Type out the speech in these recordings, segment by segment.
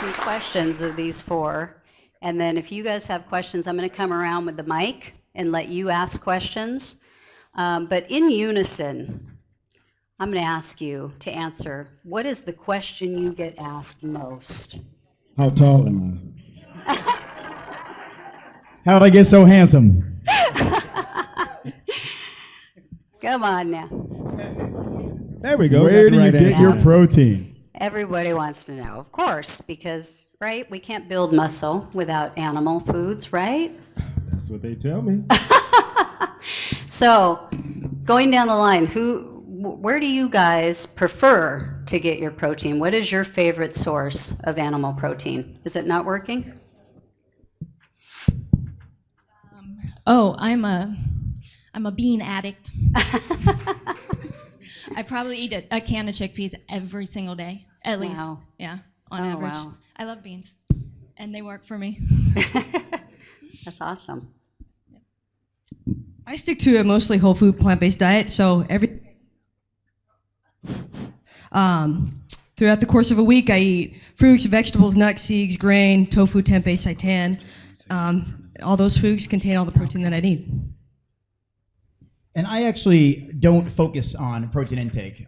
some questions of these four. And then if you guys have questions, I'm going to come around with the mic and let you ask questions. But in unison, I'm going to ask you to answer, what is the question you get asked most? How tall am I? How did I get so handsome? Come on now. There we go. Where do you get your protein? Everybody wants to know, of course, because, right, we can't build muscle without animal foods, right? That's what they tell me. So, going down the line, where do you guys prefer to get your protein? What is your favorite source of animal protein? Is it not working? I'm a bean addict. I probably eat a can of chickpeas every single day, at least. Wow. Yeah, on average. Wow. I love beans, and they work for me. That's awesome. I stick to a mostly whole food plant-based diet, so throughout the course of a week, I eat fruits, vegetables, nuts, seeds, grain, tofu, tempeh, seitan. All those foods contain all the protein that I need. And I actually don't focus on protein intake.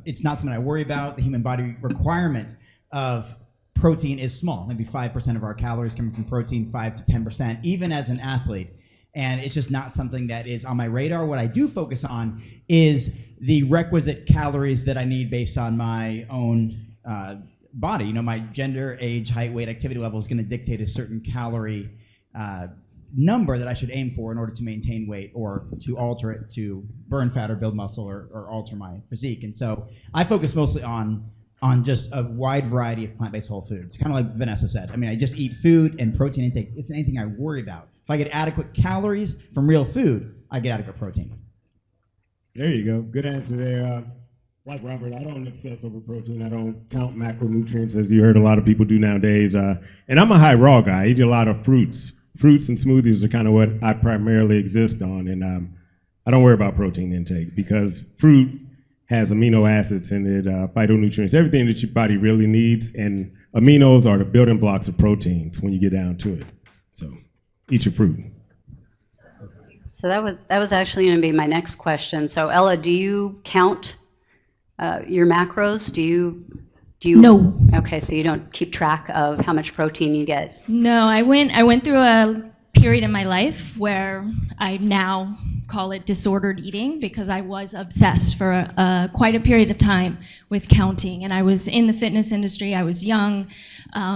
It's not something I worry about. The human body requirement of protein is small. Maybe 5% of our calories coming from protein, 5 to 10%, even as an athlete. And it's just not something that is on my radar. What I do focus on is the requisite calories that I need based on my own body. You know, my gender, age, height, weight, activity level is going to dictate a certain calorie number that I should aim for in order to maintain weight or to alter it to burn fat or build muscle or alter my physique. And so I focus mostly on just a wide variety of plant-based whole foods, kind of like Vanessa said. I mean, I just eat food and protein intake. It's anything I worry about. If I get adequate calories from real food, I get adequate protein. There you go. Good answer there. Like Robert, I don't obsess over protein. I don't count macronutrients as you heard a lot of people do nowadays. And I'm a high raw guy. I eat a lot of fruits. Fruits and smoothies are kind of what I primarily exist on. And I don't worry about protein intake because fruit has amino acids in it, phytonutrients, everything that your body really needs. And aminos are the building blocks of proteins when you get down to it. So eat your fruit. So that was actually going to be my next question. So Ella, do you count your macros? Do you? No. Okay, so you don't keep track of how much protein you get. No, I went through a period in my life where I now call it disordered eating because I was obsessed for quite a period of time with counting. And I was in the fitness industry. I was young.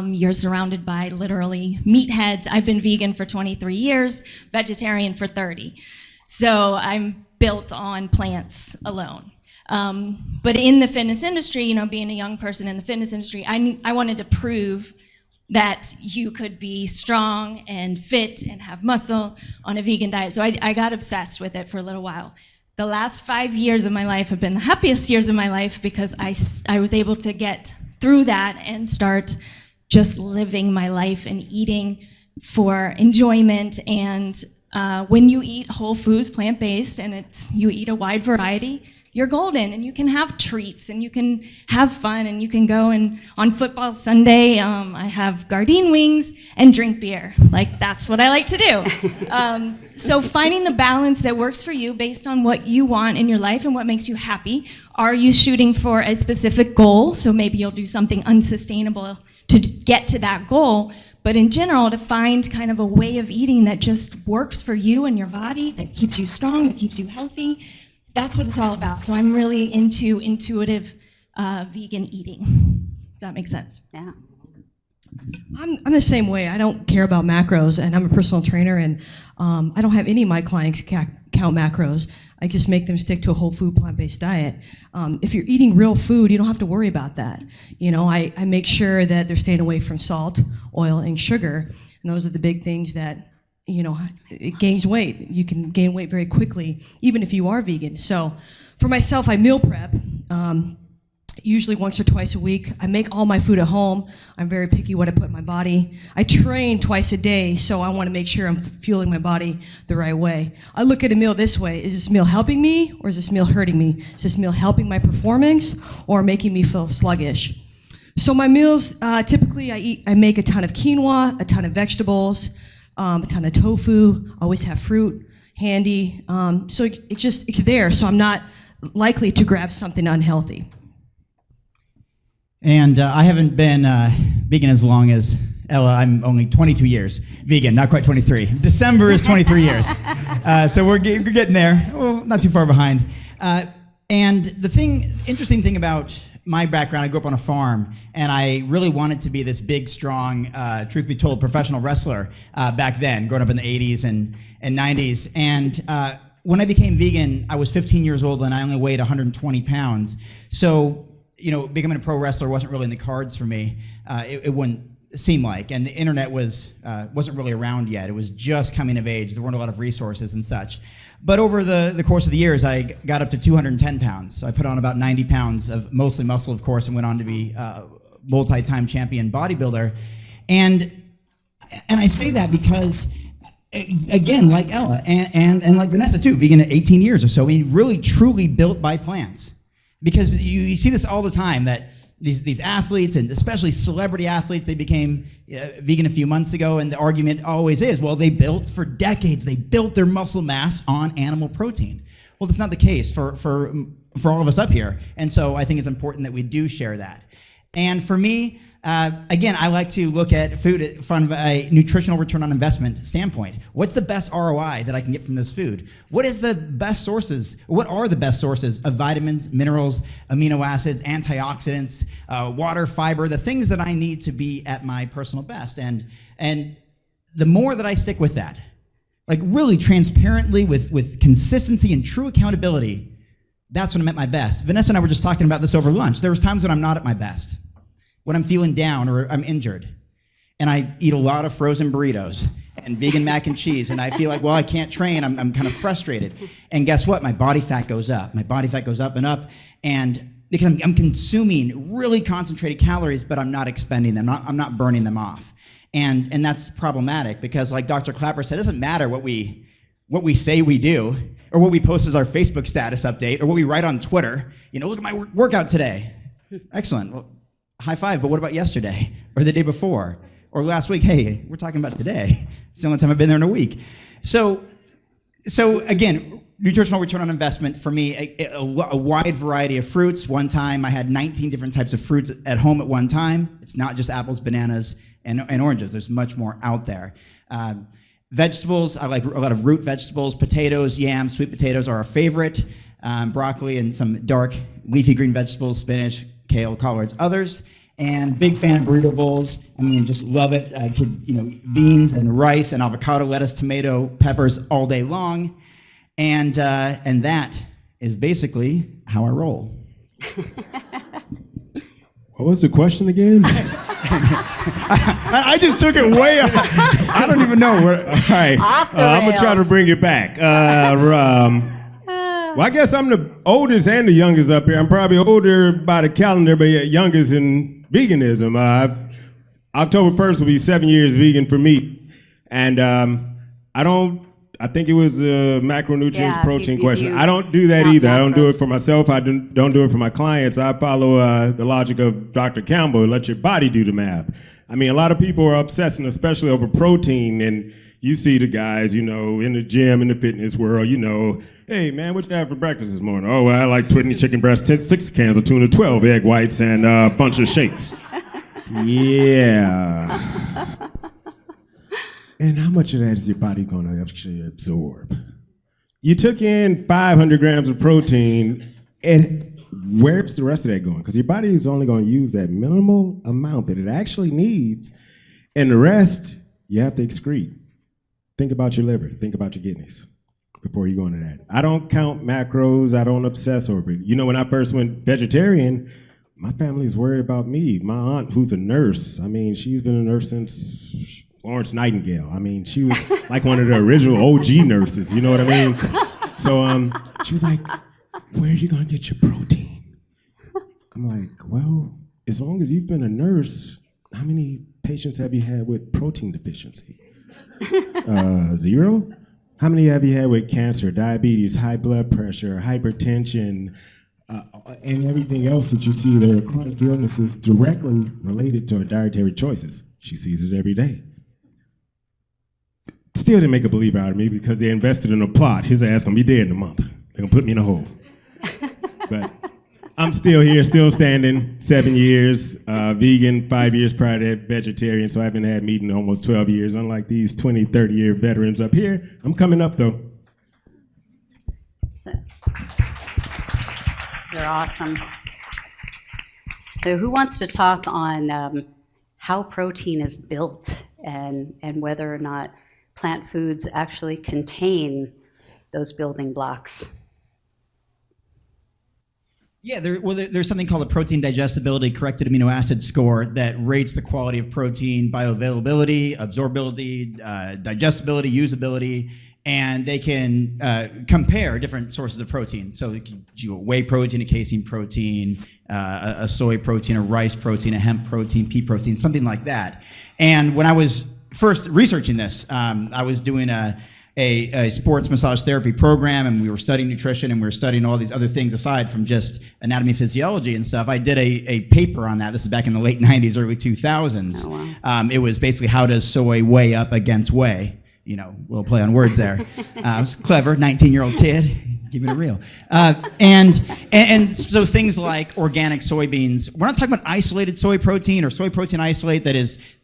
You're surrounded by literally meatheads. I've been vegan for 23 years, vegetarian for 30. So I'm built on plants alone. But in the fitness industry, you know, being a young person in the fitness industry, I wanted to prove that you could be strong and fit and have muscle on a vegan diet. So I got obsessed with it for a little while. The last 5 years of my life have been the happiest years of my life because I was able to get through that and start just living my life and eating for enjoyment. And when you eat whole foods, plant-based, and you eat a wide variety, you're golden, and you can have treats, and you can have fun, and you can go and on football Sunday, I have Gardein wings and drink beer. Like, that's what I like to do. So finding the balance that works for you based on what you want in your life and what makes you happy. Are you shooting for a specific goal? So maybe you'll do something unsustainable to get to that goal. But in general, to find kind of a way of eating that just works for you and your body, that keeps you strong, that keeps you healthy. That's what it's all about. So I'm really into intuitive vegan eating. Does that make sense? Yeah. I'm the same way. I don't care about macros, and I'm a personal trainer, and I don't have any of my clients count macros. I just make them stick to a whole food plant-based diet. If you're eating real food, you don't have to worry about that. You know, I make sure that they're staying away from salt, oil, and sugar, and those are the big things that, you know, it gains weight. You can gain weight very quickly, even if you are vegan. So for myself, I meal prep, usually once or twice a week. I make all my food at home. I'm very picky what I put in my body. I train twice a day, so I want to make sure I'm fueling my body the right way. I look at a meal this way. Is this meal helping me, or is this meal hurting me? Is this meal helping my performance or making me feel sluggish? So my meals, typically I make a ton of quinoa, a ton of vegetables, a ton of tofu, always have fruit handy. So it's there, so I'm not likely to grab something unhealthy. And I haven't been vegan as long as Ella. I'm only 22 years vegan, not quite 23. December is 23 years. So we're getting there. Well, not too far behind. And the interesting thing about my background, I grew up on a farm, and I really wanted to be this big, strong, truth be told, professional wrestler back then, growing up in the 80s and 90s. And when I became vegan, I was 15 years old, and I only weighed 120 pounds. So, becoming a pro wrestler wasn't really in the cards for me. It wouldn't seem like, and the internet wasn't really around yet. It was just coming of age. There weren't a lot of resources and such. But over the course of the years, I got up to 210 pounds. So I put on about 90 pounds of mostly muscle, of course, and went on to be a multi-time champion bodybuilder. And I say that because, again, like Ella and like Vanessa too, vegan at 18 years or so, I mean, really truly built by plants. Because you see this all the time, that these athletes, and especially celebrity athletes, they became vegan a few months ago, and the argument always is, well, for decades, they built their muscle mass on animal protein. Well, that's not the case for all of us up here, and so I think it's important that we do share that. And for me, again, I like to look at food from a nutritional return on investment standpoint. What's the best ROI that I can get from this food? What are the best sources of vitamins, minerals, amino acids, antioxidants, water, fiber, the things that I need to be at my personal best? And the more that I stick with that, like really transparently with consistency and true accountability, that's when I'm at my best. Vanessa and I were just talking about this over lunch. There was times when I'm not at my best, when I'm feeling down or I'm injured, and I eat a lot of frozen burritos and vegan mac and cheese, and I feel like, well, I can't train, I'm kind of frustrated. And guess what? My body fat goes up. My body fat goes up, and because I'm consuming really concentrated calories, but I'm not expending them, I'm not burning them off. And that's problematic, because like Dr. Clapper said, it doesn't matter what we say we do, or what we post as our Facebook status update, or what we write on Twitter. Look at my workout today. Excellent. Well, high five, but what about yesterday, or the day before, or last week? Hey, we're talking about today. It's the only time I've been there in a week. So again, nutritional return on investment for me, a wide variety of fruits. One time I had 19 different types of fruits at home at one time. It's not just apples, bananas, and oranges. There's much more out there. Vegetables, I like a lot of root vegetables. Potatoes, yams, sweet potatoes are our favorite. Broccoli and some dark leafy green vegetables, spinach, kale, collards, others. And big fan of burrito bowls. I mean, just love it. I could, beans and rice and avocado, lettuce, tomato, peppers all day long. And that is basically how I roll. What was the question again? I just took it way up. I don't even know where. All right. I'm going to try to bring it back. Well, I guess I'm the oldest and the youngest up here. I'm probably older by the calendar, but yet youngest in veganism. October 1st will be 7 years vegan for me. And I think it was a macronutrients protein question. I don't do that either. I don't do it for myself. I don't do it for my clients. I follow the logic of Dr. Campbell, let your body do the math. I mean, a lot of people are obsessing, especially over protein, and you see the guys, in the gym, in the fitness world, hey, man, what you have for breakfast this morning? Oh, well, I like 20 chicken breasts, 6 cans of tuna, 12 egg whites, and a bunch of shakes. Yeah. And how much of that is your body going to actually absorb? You took in 500 grams of protein, and where's the rest of that going? Because your body is only going to use that minimal amount that it actually needs, and the rest you have to excrete. Think about your liver. Think about your kidneys before you go into that. I don't count macros. I don't obsess over it. When I first went vegetarian, my family was worried about me. My aunt, who's a nurse, she's been a nurse since Florence Nightingale. She was like one of the original OG nurses, you know what I mean? So she was like, where are you going to get your protein? I'm like, well, as long as you've been a nurse, how many patients have you had with protein deficiency? 0? How many have you had with cancer, diabetes, high blood pressure, hypertension, and everything else that you see there, chronic illnesses directly related to her dietary choices. She sees it every day. Still didn't make a believer out of me because they invested in a plot. His ass gonna be dead in a month. They're gonna put me in a hole. But I'm still here, still standing, 7 years, vegan, 5 years prior to that, vegetarian, so I haven't had meat in almost 12 years. Unlike these 20, 30-year veterans up here, I'm coming up though. So, you're awesome. So who wants to talk on how protein is built and whether or not plant foods actually contain those building blocks? Yeah, there's something called a protein digestibility corrected amino acid score that rates the quality of protein bioavailability, absorbability, digestibility, usability, and they can compare different sources of protein. So you do a whey protein, a casein protein, a soy protein, a rice protein, a hemp protein, pea protein, something like that. And when I was first researching this, I was doing a sports massage therapy program, and we were studying nutrition, and we were studying all these other things aside from just anatomy, physiology, and stuff. I did a paper on that. This is back in the late 90s, early 2000s. Oh, wow. It was basically how does soy weigh up against whey? You know, little play on words there. I was clever, 19-year-old kid, keeping it real. And so things like organic soybeans, we're not talking about isolated soy protein or soy protein isolate that is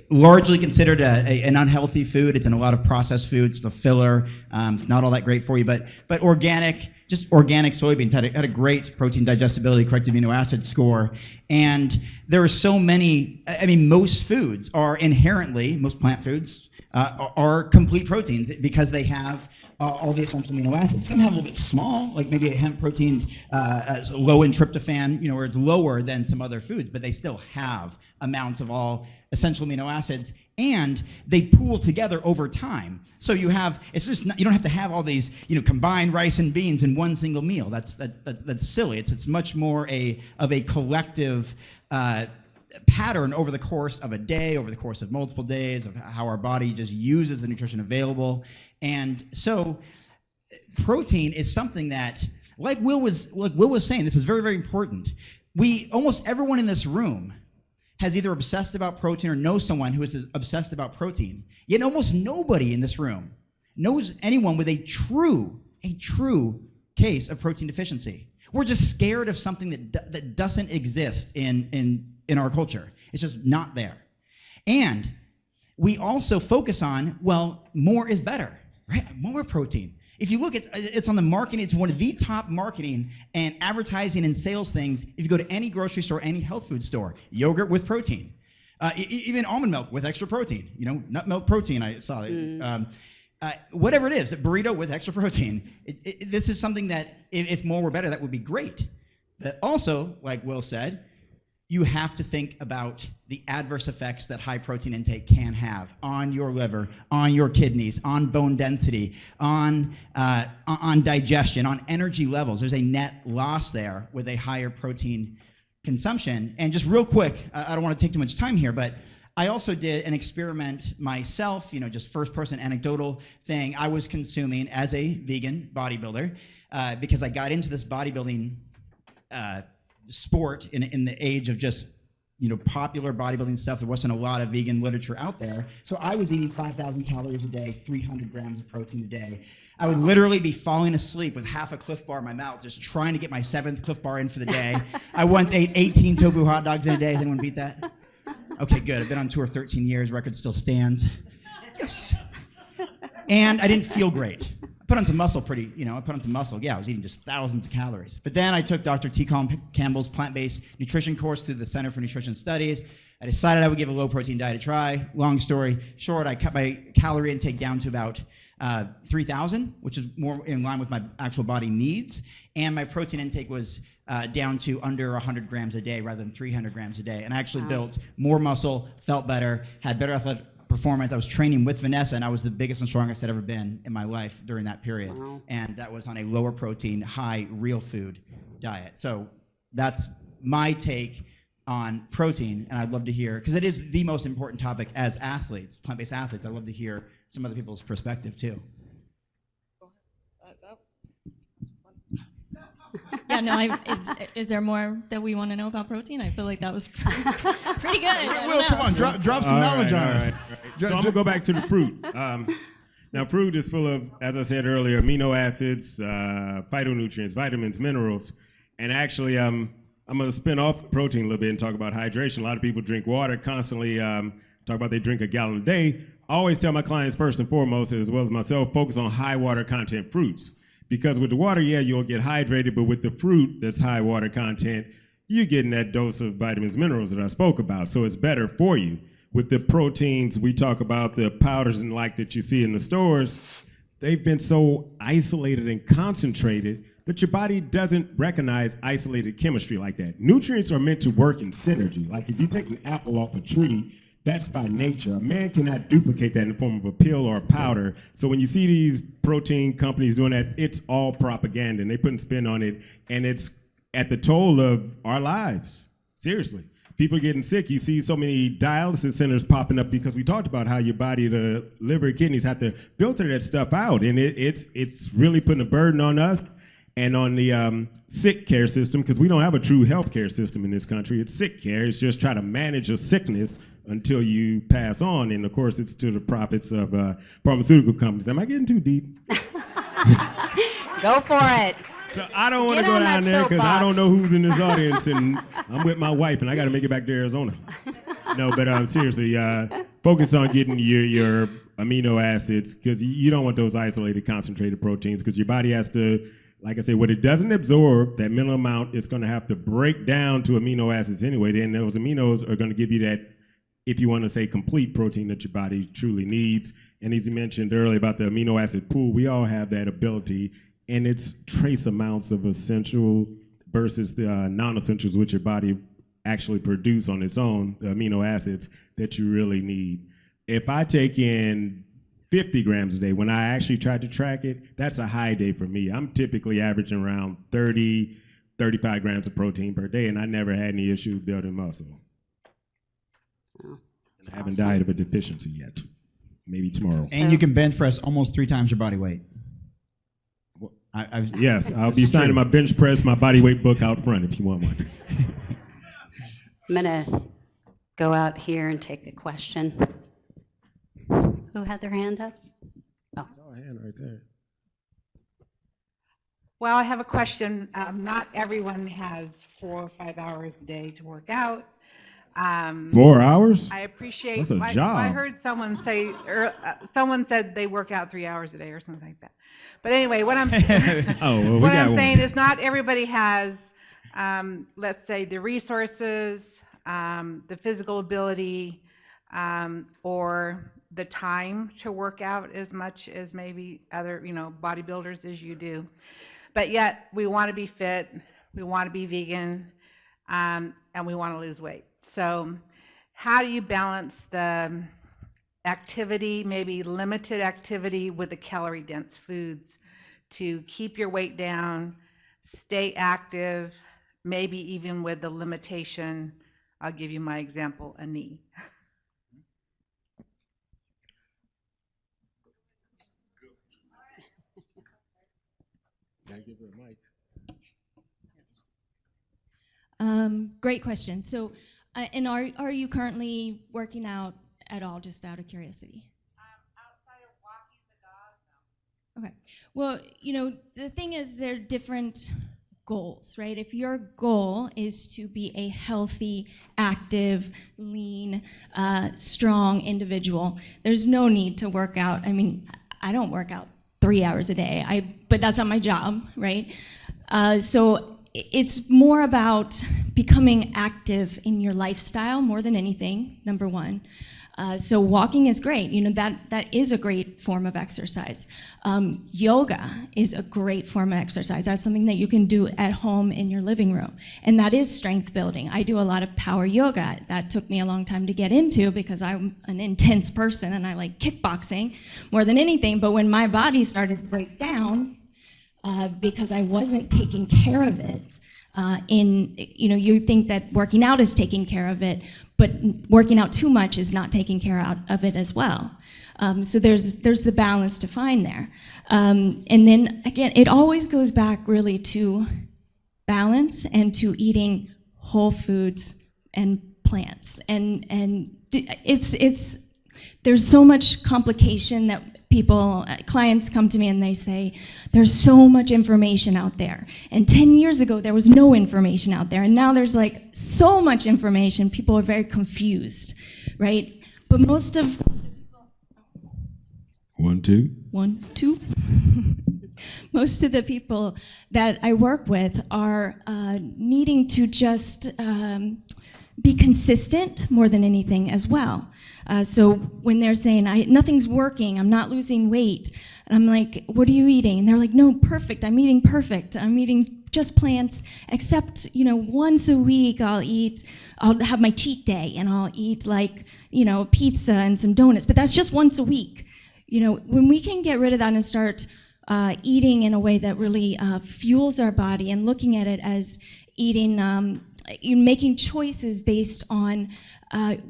largely considered an unhealthy food. It's in a lot of processed foods. It's a filler. It's not all that great for you. But organic, just organic soybeans had a great protein digestibility, corrected amino acid score. And there are so many. I mean, most foods are inherently, most plant foods are complete proteins because they have all the essential amino acids. Some have a little bit small, like maybe a hemp protein's low in tryptophan, where it's lower than some other foods, but they still have amounts of all essential amino acids, and they pool together over time. So you have, it's just not, you don't have to have all these, combined rice and beans in one single meal. That's silly. It's much more of a collective pattern over the course of a day, over the course of multiple days, of how our body just uses the nutrition available. And so protein is something that, like Will was saying, this is very, very important. Almost everyone in this room has either obsessed about protein or knows someone who is obsessed about protein. Yet almost nobody in this room knows anyone with a true case of protein deficiency. We're just scared of something that doesn't exist in our culture. It's just not there. And we also focus on, well, more is better, right? More protein. If you look at it's on the marketing, it's one of the top marketing and advertising and sales things. If you go to any grocery store, any health food store, yogurt with protein, even almond milk with extra protein, nut milk protein, I saw it. Whatever it is, a burrito with extra protein. This is something that if more were better, that would be great. But also, like Will said, you have to think about the adverse effects that high protein intake can have on your liver, on your kidneys, on bone density, on digestion, on energy levels. There's a net loss there with a higher protein consumption. And just real quick, I don't want to take too much time here, but I also did an experiment myself, just first person anecdotal thing I was consuming as a vegan bodybuilder because I got into this bodybuilding sport in the age of just popular bodybuilding stuff. There wasn't a lot of vegan literature out there, so I was eating 5,000 calories a day, 300 grams of protein a day. I would literally be falling asleep with half a Cliff Bar in my mouth, just trying to get my 7th Cliff Bar in for the day. I once ate 18 tofu hot dogs in a day. Has anyone beat that? Okay, good. I've been on tour 13 years. Record still stands. Yes. And I didn't feel great. Put on some muscle I put on some muscle. Yeah, I was eating just thousands of calories. But then I took Dr. T. Colin Campbell's plant-based nutrition course through the Center for Nutrition Studies. I decided I would give a low-protein diet a try. Long story short, I cut my calorie intake down to about 3,000, which is more in line with my actual body needs. And my protein intake was down to under 100 grams a day rather than 300 grams a day. And I actually built more muscle, felt better, had better athletic performance. I was training with Vanessa, and I was the biggest and strongest I'd ever been in my life during that period. Wow. And that was on a lower protein, high real food diet. So that's my take on protein, and I'd love to hear, because it is the most important topic as athletes, plant-based athletes. I'd love to hear some other people's perspective too. Yeah, Yeah, no, is there more that we want to know about protein? I feel like that was pretty good. I Will, come on, drop some knowledge on us. All right. So I'm gonna go back to the fruit. Now, fruit is full of, as I said earlier, amino acids, phytonutrients, vitamins, minerals, and actually, I'm gonna spin off the protein a little bit and talk about hydration. A lot of people drink water constantly. Talk about they drink a gallon a day. I always tell my clients first and foremost, as well as myself, focus on high water content fruits. Because with the water, yeah, you'll get hydrated, but with the fruit that's high water content, you're getting that dose of vitamins, minerals that I spoke about. So it's better for you. With the proteins, we talk about the powders and like that you see in the stores, they've been so isolated and concentrated that your body doesn't recognize isolated chemistry like that. Nutrients are meant to work in synergy. Like if you take an apple off a tree, that's by nature. A man cannot duplicate that in the form of a pill or a powder. So when you see these protein companies doing that, it's all propaganda, and they put a spin on it, and it's at the toll of our lives. Seriously. People are getting sick. You see so many dialysis centers popping up because we talked about how your body, the liver, kidneys have to filter that stuff out, and it's really putting a burden on us and on the sick care system, because we don't have a true health care system in this country. It's sick care. It's just try to manage a sickness until you pass on, and of course it's to the profits of pharmaceutical companies. Am I getting too deep? Go for it. So I don't want to Get go on down that there because I don't soapbox. know who's in this audience, and I'm with my wife, and I got to make it back to Arizona. No, but seriously, focus on getting your amino acids, because you don't want those isolated, concentrated proteins, because your body has to, like I said, what it doesn't absorb, that minimal amount, it's going to have to break down to amino acids anyway. Then those aminos are going to give you that, if you want to say, complete protein that your body truly needs. And as you mentioned earlier about the amino acid pool, we all have that ability, and it's trace amounts of essential versus the non-essentials, which your body actually produce on its own, the amino acids that you really need. If I take in 50 grams a day, when I actually tried to track it, that's a high day for me. I'm typically averaging around 30, 35 grams of protein per day, and I never had any issue building muscle. I haven't died of a deficiency yet. Maybe tomorrow. And you can bench press almost 3 times your body weight. Yes, I'll be signing my bench press, my body weight book out front if you want one. I'm going to go out here and take a question. Who had their hand up? Oh. I saw a hand right there. Well, I have a question. Not everyone has 4 or 5 hours a day to work out. 4 hours? I appreciate. That's a job. I heard someone say, someone said they work out 3 hours a day or something like that. But anyway, what I'm what I'm saying is not everybody has, let's say, the resources, the physical ability, or the time to work out as much as maybe other, bodybuilders as you do. But yet we want to be fit, we want to be vegan, and we want to lose weight. So how do you balance the activity, maybe limited activity, with the calorie-dense foods to keep your weight down, stay active, maybe even with the limitation? I'll give you my example, a knee. Great question. So, and are you currently working out at all, just out of curiosity? Outside of walking the dog, no. Okay. Well, the thing is, there are different goals, right? If your goal is to be a healthy, active, lean, strong individual, there's no need to work out. I mean, I don't work out 3 hours a day, but that's not my job, right? So it's more about becoming active in your lifestyle more than anything, number one. So walking is great. That is a great form of exercise. Yoga is a great form of exercise. That's something that you can do at home in your living room. And that is strength building. I do a lot of power yoga. That took me a long time to get into because I'm an intense person and I like kickboxing more than anything. But when my body started to break down, because I wasn't taking care of it, you think that working out is taking care of it, but working out too much is not taking care of it as well. So there's the balance to find there. And then again, it always goes back really to balance and to eating whole foods and plants. And there's so much complication that clients come to me and they say, there's so much information out there. And 10 years ago, there was no information out there. And now there's like so much information. People are very confused, right? But most of... 1, 2. 1, 2. Most of the people that I work with are needing to just be consistent more than anything as well. So when they're saying, nothing's working, I'm not losing weight, and I'm like, what are you eating? And they're like, no, perfect, I'm eating perfect. I'm eating just plants, except, once a week I'll have my cheat day, and I'll eat pizza and some donuts, but that's just once a week. When we can get rid of that and start eating in a way that really fuels our body and looking at it as eating, making choices based on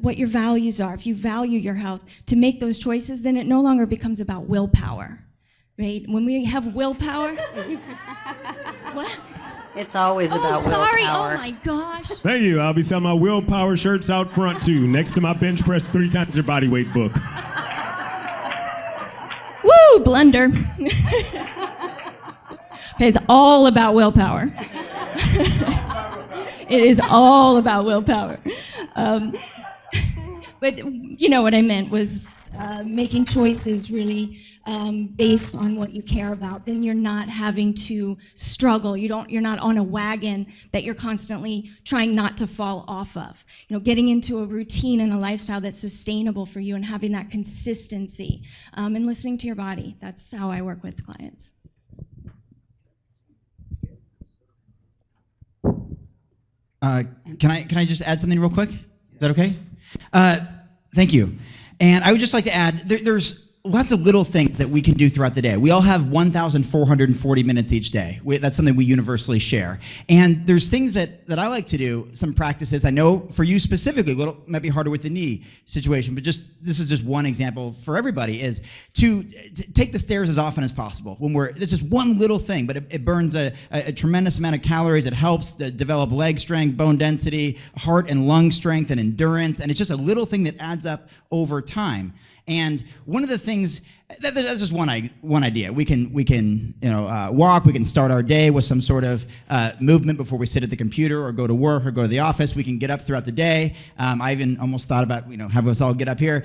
what your values are. If you value your health, to make those choices, then it no longer becomes about willpower, right? When we have willpower, what? It's always about sorry. willpower. Oh my gosh. Thank you. I'll be selling my willpower shirts out front too, next to my bench press 3 times your body weight book. Woo, blunder. It's all about willpower. It is all about willpower. But what I meant was making choices really based on what you care about. Then you're not having to struggle. You're not on a wagon that you're constantly trying not to fall off of. Getting into a routine and a lifestyle that's sustainable for you and having that consistency and listening to your body. That's how I work with clients. Can I just add something real quick? Is that okay? Thank you. And I would just like to add, there's lots of little things that we can do throughout the day. We all have 1,440 minutes each day. That's something we universally share. And there's things that I like to do, some practices. I know for you specifically, might be harder with the knee situation, but this is just one example for everybody, is to take the stairs as often as possible. It's just one little thing, but it burns a tremendous amount of calories. It helps to develop leg strength, bone density, heart and lung strength, and endurance. And it's just a little thing that adds up over time. And one of the things, that's just one idea. We can walk. We can start our day with some sort of movement before we sit at the computer or go to work or go to the office. We can get up throughout the day. I even almost thought about have us all get up here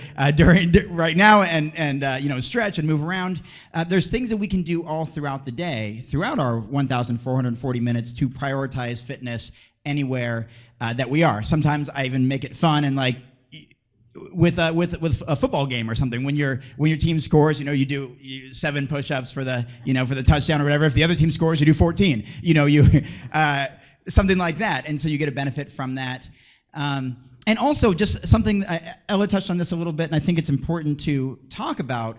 right now and stretch and move around. There's things that we can do all throughout the day, throughout our 1,440 minutes, to prioritize fitness anywhere that we are. Sometimes I even make it fun and with a football game or something. When your team scores, you do 7 push-ups for the touchdown or whatever. If the other team scores, you do 14. Something like that, and so you get a benefit from that. And also, just something Ella touched on this a little bit, and I think it's important to talk about.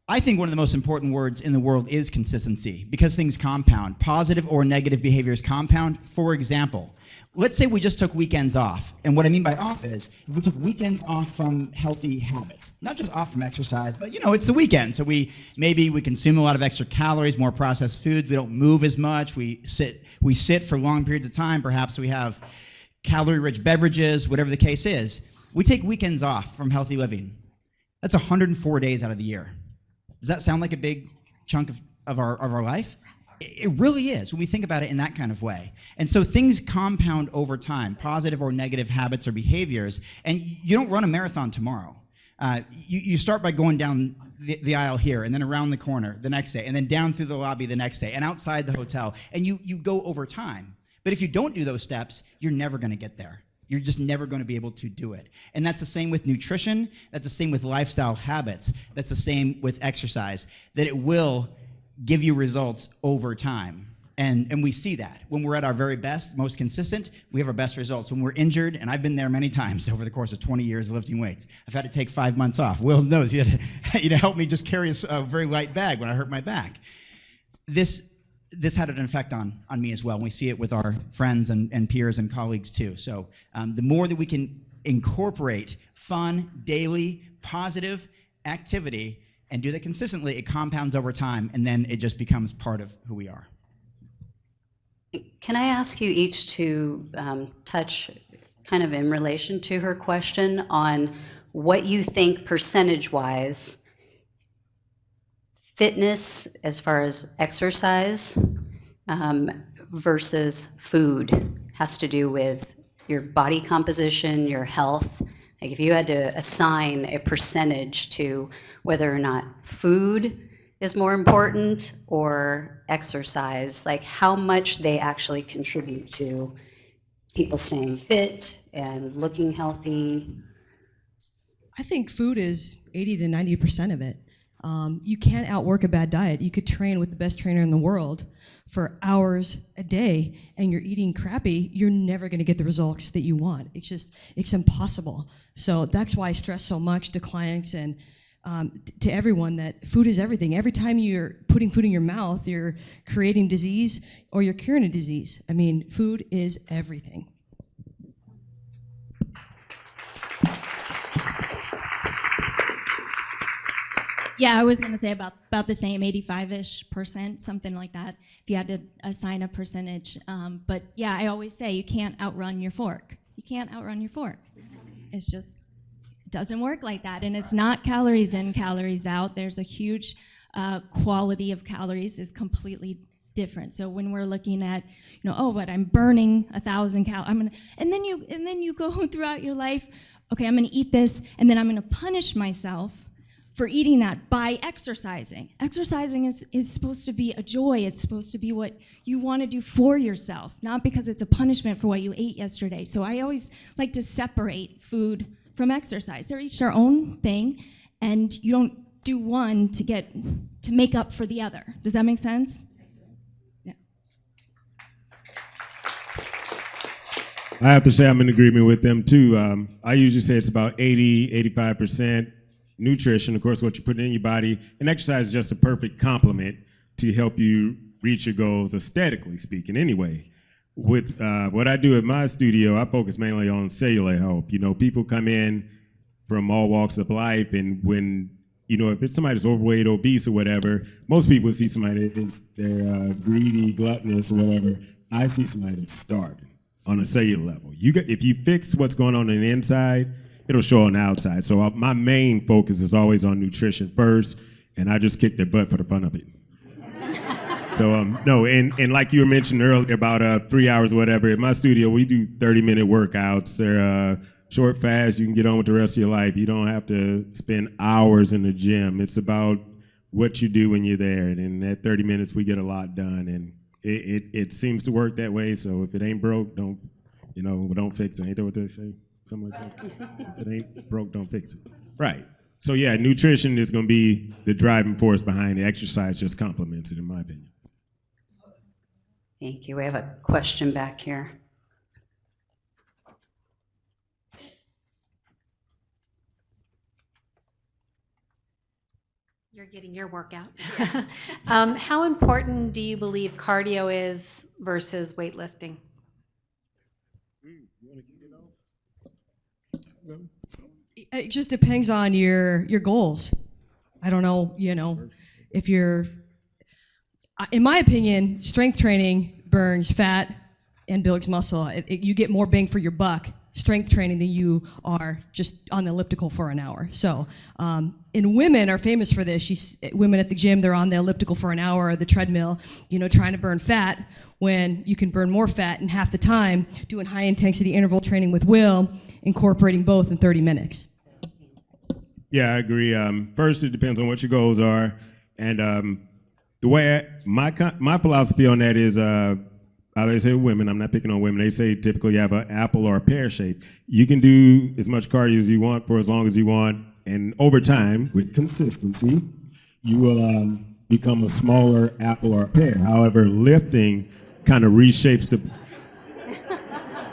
I think one of the most important words in the world is consistency, because things compound. Positive or negative behaviors compound. For example, let's say we just took weekends off. And what I mean by off is, if we took weekends off from healthy habits, not just off from exercise, but it's the weekend. So we consume a lot of extra calories, more processed foods. We don't move as much. We sit for long periods of time. Perhaps we have calorie-rich beverages, whatever the case is. We take weekends off from healthy living. That's 104 days out of the year. Does that sound like a big chunk of our life? It really is when we think about it in that kind of way. And so things compound over time, positive or negative habits or behaviors, and you don't run a marathon tomorrow. You start by going down the aisle here, and then around the corner the next day, and then down through the lobby the next day, and outside the hotel, and you go over time. But if you don't do those steps, you're never going to get there. You're just never going to be able to do it. And that's the same with nutrition. That's the same with lifestyle habits. That's the same with exercise, that it will give you results over time. And we see that. When we're at our very best, most consistent, we have our best results. When we're injured, and I've been there many times over the course of 20 years of lifting weights, I've had to take 5 months off. Will knows he had to help me just carry a very light bag when I hurt my back. This had an effect on me as well. And we see it with our friends and peers and colleagues too. So the more that we can incorporate fun, daily, positive activity and do that consistently, it compounds over time, and then it just becomes part of who we are. Can I ask you each to touch kind of in relation to her question on what you think percentage-wise fitness as far as exercise versus food has to do with your body composition, your health? Like if you had to assign a percentage to whether or not food is more important or exercise, like how much they actually contribute to people staying fit and looking healthy. I think food is 80 to 90% of it. You can't outwork a bad diet. You could train with the best trainer in the world for hours a day and you're eating crappy, you're never gonna get the results that you want. It's impossible. So that's why I stress so much to clients and to everyone that food is everything. Every time you're putting food in your mouth, you're creating disease or you're curing a disease. I mean, food is everything. Yeah, I was going to say about the same, 85-ish%, something like that, if you had to assign a percentage. But yeah, I always say you can't outrun your fork. You can't outrun your fork. It's just doesn't work like that. And it's not calories in, calories out. There's a huge quality of calories is completely different. So when we're looking at, oh, but I'm burning 1,000 calories, and then you go throughout your life, okay, I'm gonna eat this, and then I'm gonna punish myself for eating that by exercising. Exercising is supposed to be a joy. It's supposed to be what you want to do for yourself, not because it's a punishment for what you ate yesterday. So I always like to separate food from exercise. They're each their own thing, and you don't do one to make up for the other. Does that make sense? Yeah. I have to say I'm in agreement with them too. I usually say it's about 85% nutrition, of course, what you put in your body, and exercise is just a perfect complement to help you reach your goals, aesthetically speaking, anyway. With what I do at my studio, I focus mainly on cellular health. People come in from all walks of life, and when, if it's somebody that's overweight, obese, or whatever, most people see somebody that they're greedy, gluttonous, or whatever. I see somebody that's starving on a cellular level. If you fix what's going on the inside, it'll show on the outside. So my main focus is always on nutrition first, and I just kick their butt for the fun of it. So no, and like you were mentioning earlier about 3 hours or whatever, at my studio we do 30-minute workouts. They're short, fast, you can get on with the rest of your life. You don't have to spend hours in the gym. It's about what you do when you're there, and in that 30 minutes we get a lot done, and it seems to work that way. So if it ain't broke, don't fix it. Ain't that what they say? Something like that. If it ain't broke, don't fix it. Right. So yeah, nutrition is going to be the driving force behind it. Exercise just complements it, in my opinion. Thank you. We have a question back here. You're getting your workout. How important do you believe cardio is versus weightlifting? It just depends on your goals. I don't know, if you're, in my opinion, strength training burns fat and builds muscle. You get more bang for your buck strength training than you are just on the elliptical for an hour. So, and women are famous for this. Women at the gym, they're on the elliptical for an hour or the treadmill, trying to burn fat when you can burn more fat in half the time doing high intensity interval training with Will, incorporating both in 30 minutes. Yeah, I agree. First, it depends on what your goals are, and the way my philosophy on that is, I say women. I'm not picking on women. They say typically you have an apple or a pear shape. You can do as much cardio as you want for as long as you want, and over time, with consistency, you will become a smaller apple or a pear. However, lifting kind of reshapes the.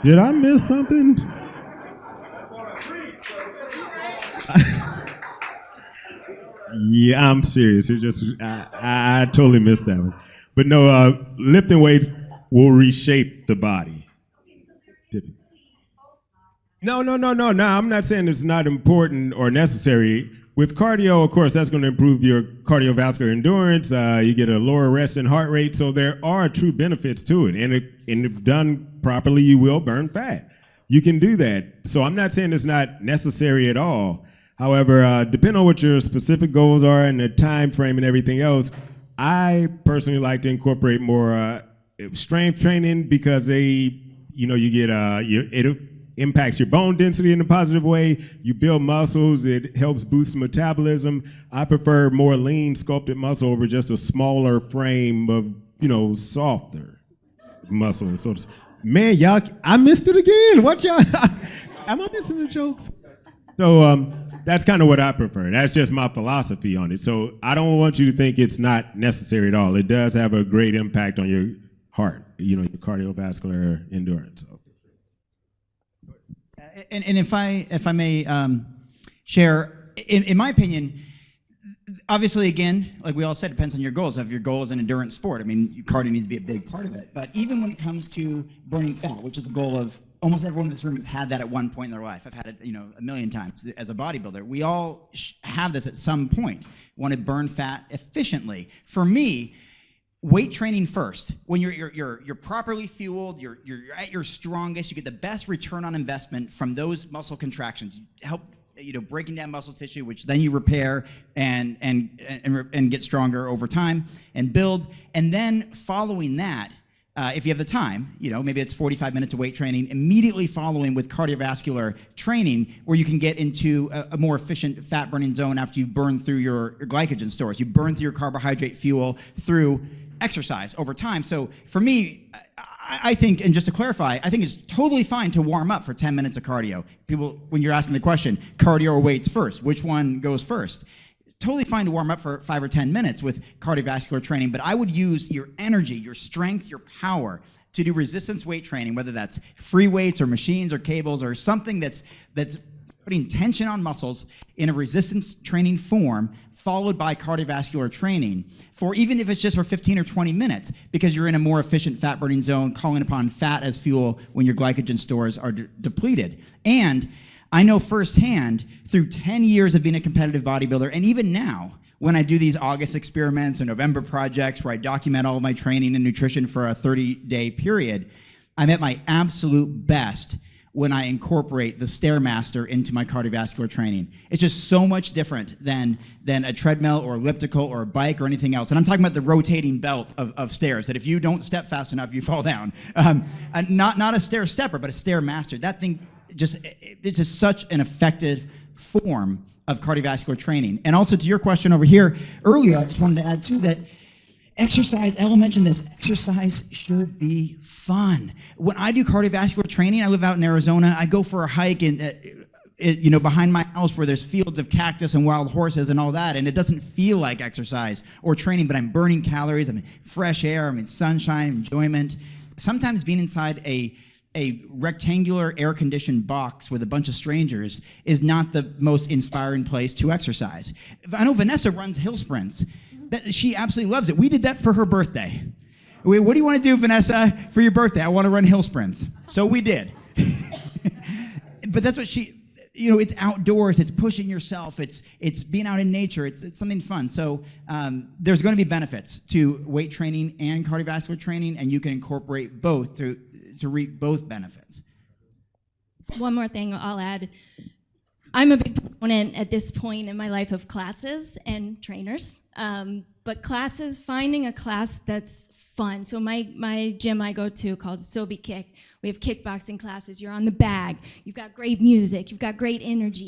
Did I miss something? Yeah, I'm serious. It just I totally missed that one. But no, lifting weights will reshape the body. Did it? No. I'm not saying it's not important or necessary. With cardio, of course, that's going to improve your cardiovascular endurance. You get a lower resting heart rate. So there are true benefits to it. And if done properly, you will burn fat. You can do that. So I'm not saying it's not necessary at all. However, depending on what your specific goals are and the time frame and everything else, I personally like to incorporate more strength training because you get it impacts your bone density in a positive way. You build muscles. It helps boost metabolism. I prefer more lean, sculpted muscle over just a smaller frame of, softer muscle. So, man, y'all, I missed it again. What y'all? Am I missing the jokes? So that's kind of what I prefer. That's just my philosophy on it. So I don't want you to think it's not necessary at all. It does have a great impact on your heart, your cardiovascular endurance. So. And if I may share, in my opinion, obviously, again, like we all said, it depends on your goals. If your goal is an endurance sport, cardio needs to be a big part of it. But even when it comes to burning fat, which is the goal of almost everyone in this room has had that at one point in their life. I've had it, a million times as a bodybuilder. We all have this at some point. Want to burn fat efficiently. For me, weight training first. When you're properly fueled, you're at your strongest, you get the best return on investment from those muscle contractions. Help breaking down muscle tissue, which then you repair and get stronger over time and build. And then following that, if you have the time, maybe it's 45 minutes of weight training, immediately following with cardiovascular training, where you can get into a more efficient fat burning zone after you've burned through your glycogen stores. You burn through your carbohydrate fuel through exercise over time. So for me, I think, and just to clarify, I think it's totally fine to warm up for 10 minutes of cardio. People, when you're asking the question, cardio or weights first, which one goes first? Totally fine to warm up for 5 or 10 minutes with cardiovascular training, but I would use your energy, your strength, your power to do resistance weight training, whether that's free weights or machines or cables or something that's putting tension on muscles in a resistance training form, followed by cardiovascular training, for even if it's just for 15 or 20 minutes, because you're in a more efficient fat burning zone, calling upon fat as fuel when your glycogen stores are depleted. And I know firsthand through 10 years of being a competitive bodybuilder, and even now, when I do these August experiments and November projects where I document all of my training and nutrition for a 30-day period, I'm at my absolute best when I incorporate the Stairmaster into my cardiovascular training. It's just so much different than a treadmill or elliptical or a bike or anything else. And I'm talking about the rotating belt of stairs, that if you don't step fast enough, you fall down. Not a stair stepper, but a Stairmaster. That thing, it's just such an effective form of cardiovascular training. And also to your question over here earlier, I just wanted to add too that exercise, Ella mentioned this, exercise should be fun. When I do cardiovascular training, I live out in Arizona, I go for a hike behind my house where there's fields of cactus and wild horses and all that, and it doesn't feel like exercise or training, but I'm burning calories, I'm in fresh air, I'm in sunshine, enjoyment. Sometimes being inside a rectangular air-conditioned box with a bunch of strangers is not the most inspiring place to exercise. I know Vanessa runs hill sprints. She absolutely loves it. We did that for her birthday. What do you want to do, Vanessa, for your birthday? I want to run hill sprints. So we did. But that's what it's outdoors, it's pushing yourself, it's being out in nature, it's something fun. So there's going to be benefits to weight training and cardiovascular training, and you can incorporate both to reap both benefits. One more thing I'll add. I'm a big proponent at this point in my life of classes and trainers, but classes, finding a class that's fun. So my gym I go to called Sobe Kick, we have kickboxing classes. You're on the bag. You've got great music. You've got great energy.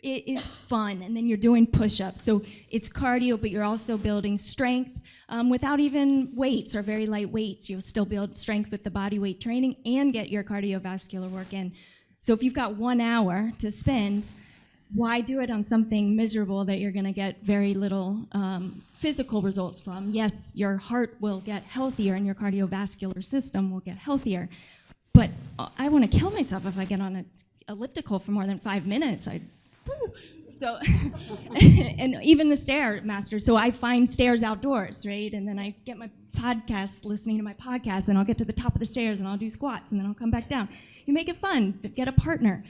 It is fun, and then you're doing push-ups. So it's cardio, but you're also building strength without even weights or very light weights. You'll still build strength with the body weight training and get your cardiovascular work in. So if you've got 1 hour to spend, why do it on something miserable that you're going to get very little physical results from? Yes, your heart will get healthier and your cardiovascular system will get healthier, but I want to kill myself if I get on an elliptical for more than 5 minutes. So, and even the Stairmaster. So I find stairs outdoors, right? And then I get my podcast, listening to my podcast, and I'll get to the top of the stairs and I'll do squats and then I'll come back down. You make it fun, but get a partner.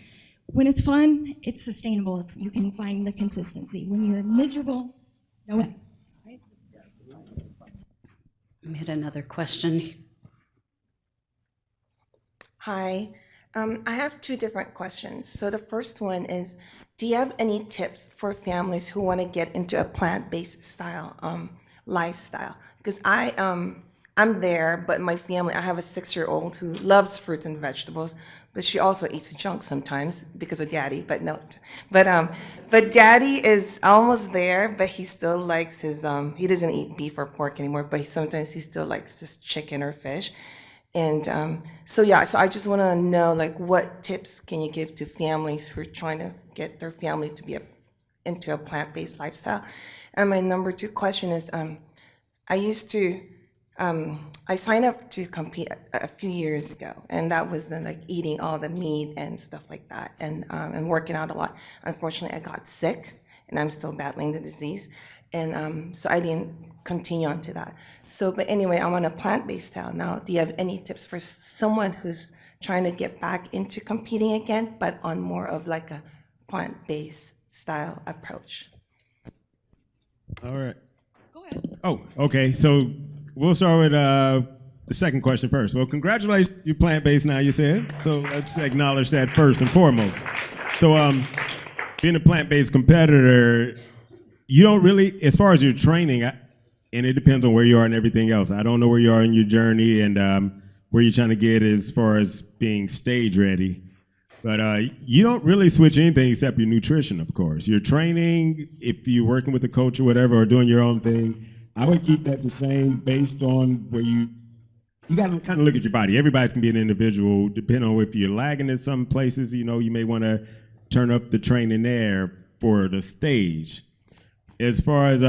when it's fun, it's sustainable. You can find the consistency. When you're miserable, no way. Let me hit another question. Hi. I have two different questions. So the first one is, do you have any tips for families who want to get into a plant-based style lifestyle? Because I'm there, but my family, I have a 6-year-old who loves fruits and vegetables, but she also eats junk sometimes because of daddy, but no. But daddy is almost there, but he still likes his, he doesn't eat beef or pork anymore, but sometimes he still likes his chicken or fish. And so I just want to know, like, what tips can you give to families who are trying to get their family to be into a plant-based lifestyle? And my number 2 question is, I signed up to compete a few years ago, and that was like eating all the meat and stuff like that, and working out a lot. Unfortunately, I got sick, and I'm still battling the disease, and so I didn't continue on to that. So, but anyway, I'm on a plant-based style now. Do you have any tips for someone who's trying to get back into competing again, but on more of like a plant-based style approach? All right. Go ahead. Oh, okay. So we'll start with the second question first. Well, congratulations, you're plant-based now, you said. So let's acknowledge that first and foremost. So being a plant-based competitor, you don't really, as far as your training, and it depends on where you are and everything else. I don't know where you are in your journey and where you're trying to get as far as being stage ready. But you don't really switch anything except your nutrition, of course. Your training, if you're working with a coach or whatever, or doing your own thing, I would keep that the same based on where you got to kind of look at your body. Everybody's can be an individual, depending on if you're lagging in some places, you may want to turn up the training there for the stage. As far as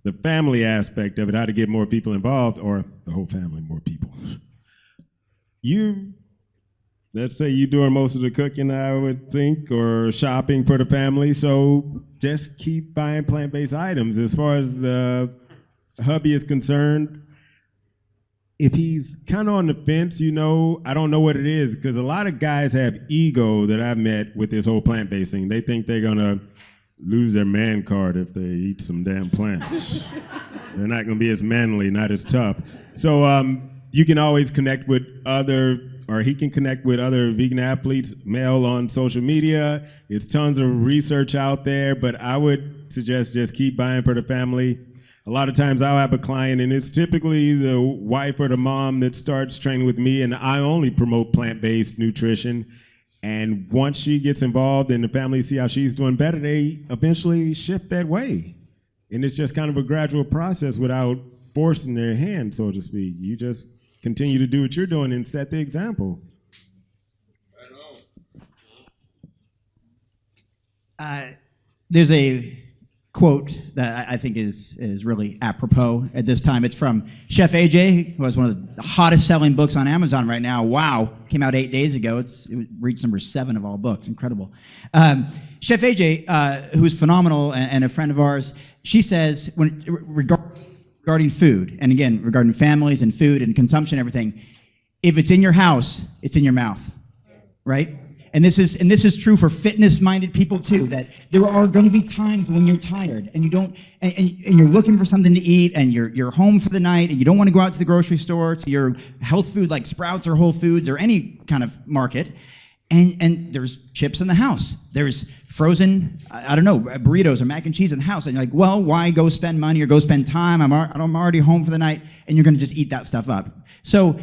the family aspect of it, how to get more people involved, or the whole family, more people. Let's say you're doing most of the cooking, I would think, or shopping for the family, so just keep buying plant-based items. As far as the hubby is concerned, if he's kind of on the fence, I don't know what it is, because a lot of guys have ego that I've met with this whole plant-based thing. They think they're going to lose their man card if they eat some damn plants. They're not going to be as manly, not as tough. So you can always connect with he can connect with other vegan athletes, male, on social media. There's tons of research out there, but I would suggest just keep buying for the family. A lot of times I'll have a client, and it's typically the wife or the mom that starts training with me, and I only promote plant-based nutrition. And once she gets involved and the family see how she's doing better, they eventually shift that way. And it's just kind of a gradual process without forcing their hand, so to speak. You just continue to do what you're doing and set the example. There's a quote that I think is really apropos at this time. It's from Chef AJ, who has one of the hottest selling books on Amazon right now. Wow, came out 8 days ago. It reached number 7 of all books. Incredible. Chef AJ, who's phenomenal and a friend of ours, she says, regarding food, and again, regarding families and food and consumption, everything, if it's in your house, it's in your mouth, right? And this is true for fitness-minded people too, that there are going to be times when you're tired and you don't, and you're looking for something to eat, and you're home for the night, and you don't want to go out to the grocery store, to your health food like Sprouts or Whole Foods or any kind of market, and there's chips in the house. There's frozen, I don't know, burritos or mac and cheese in the house, and you're like, well, why go spend money or go spend time? I'm already home for the night, and you're going to just eat that stuff up. So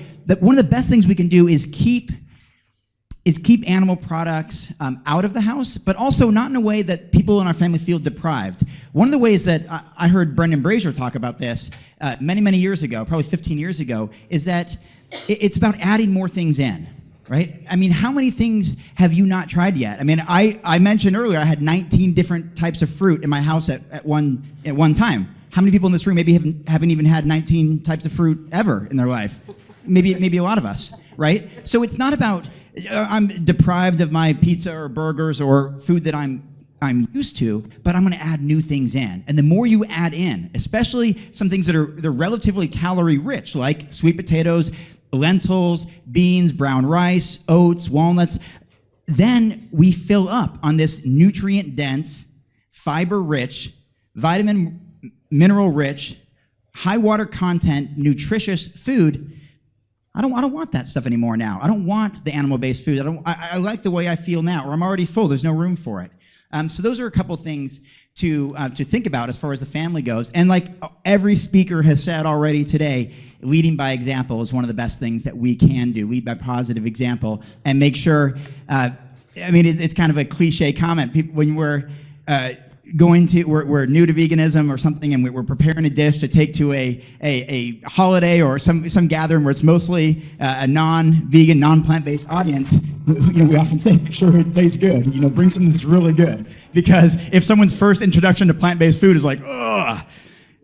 one of the best things we can do is keep animal products out of the house, but also not in a way that people in our family feel deprived. One of the ways that I heard Brendan Brazier talk about this many, many years ago, probably 15 years ago, is that it's about adding more things in, right? I mean, how many things have you not tried yet? I mean, I mentioned earlier I had 19 different types of fruit in my house at one time. How many people in this room maybe haven't even had 19 types of fruit ever in their life? Maybe a lot of us, right? So it's not about I'm deprived of my pizza or burgers or food that I'm used to, but I'm going to add new things in. And the more you add in, especially some things they're relatively calorie rich, like sweet potatoes, lentils, beans, brown rice, oats, walnuts, then we fill up on this nutrient-dense, fiber-rich, vitamin, mineral-rich, high water content, nutritious food. I don't want that stuff anymore now. I don't want the animal-based food. I like the way I feel now, or I'm already full. There's no room for it. So those are a couple things to think about as far as the family goes. And like every speaker has said already today, leading by example is one of the best things that we can do. Lead by positive example, and make sure. It's kind of a cliche comment. People, when we're we're new to veganism or something, and we're preparing a dish to take to a holiday or some gathering where it's mostly a non-vegan, non-plant-based audience. We often say, make sure it tastes good. Bring something that's really good, because if someone's first introduction to plant-based food is like, ugh,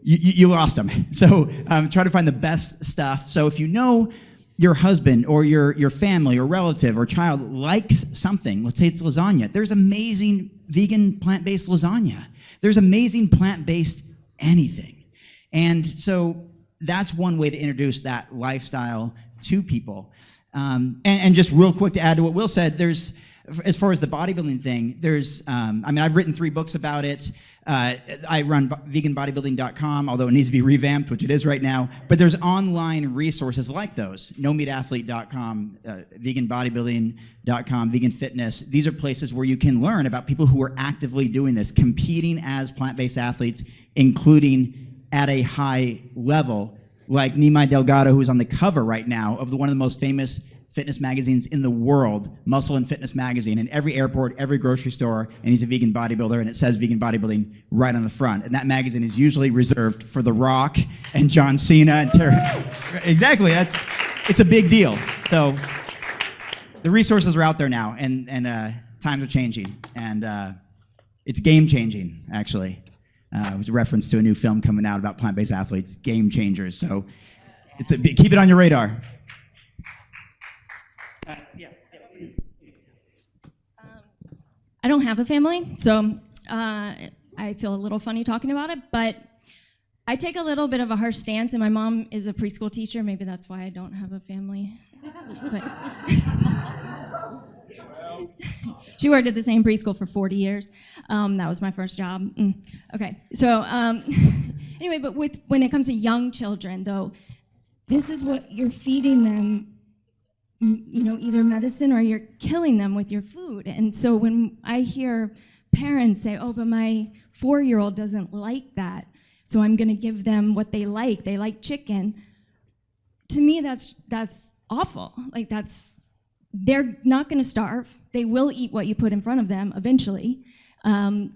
you lost them. So try to find the best stuff. So if you know your husband or your family or relative or child likes something, let's say it's lasagna, there's amazing vegan plant-based lasagna. There's amazing plant-based anything. And so that's one way to introduce that lifestyle to people. And just real quick to add to what Will said, there's, as far as the bodybuilding thing, there's, I've written 3 books about it. I run veganbodybuilding.com, although it needs to be revamped, which it is right now. But there's online resources like those, nomeatathlete.com, veganbodybuilding.com, vegan fitness. These are places where you can learn about people who are actively doing this, competing as plant-based athletes, including at a high level, like Nimai Delgado, who's on the cover right now of one of the most famous fitness magazines in the world, Muscle and Fitness Magazine, in every airport, every grocery store, and he's a vegan bodybuilder, and it says vegan bodybuilding right on the front. And that magazine is usually reserved for The Rock and John Cena and Terry. Exactly, it's a big deal. So the resources are out there now, and times are changing, and it's game changing, actually. It was a reference to a new film coming out about plant-based athletes, Game Changers. So keep it on your radar. I don't have a family, so I feel a little funny talking about it, but I take a little bit of a harsh stance, and my mom is a preschool teacher. Maybe that's why I don't have a family. But she worked at the same preschool for 40 years. That was my first job. Okay, so anyway, but when it comes to young children, though, this is what you're feeding them, either medicine or you're killing them with your food. And so when I hear parents say, oh, but my 4-year-old doesn't like that, so I'm going to give them what they like. They like chicken. To me, that's awful. Like, they're not going to starve. They will eat what you put in front of them eventually. And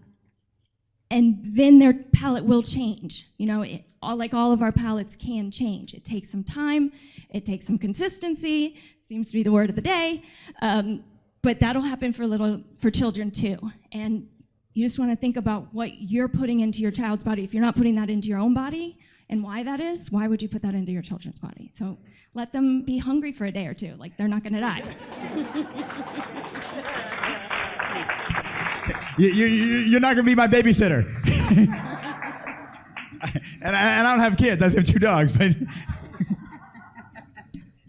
then their palate will change. Like all of our palates can change. It takes some time. It takes some consistency. Seems to be the word of the day. But that'll happen for children too. And you just want to think about what you're putting into your child's body. If you're not putting that into your own body, and why that is, why would you put that into your children's body? So let them be hungry for a day or two. Like, they're not going to die. You're not going to be my babysitter. and I don't have kids. I just have 2 dogs. But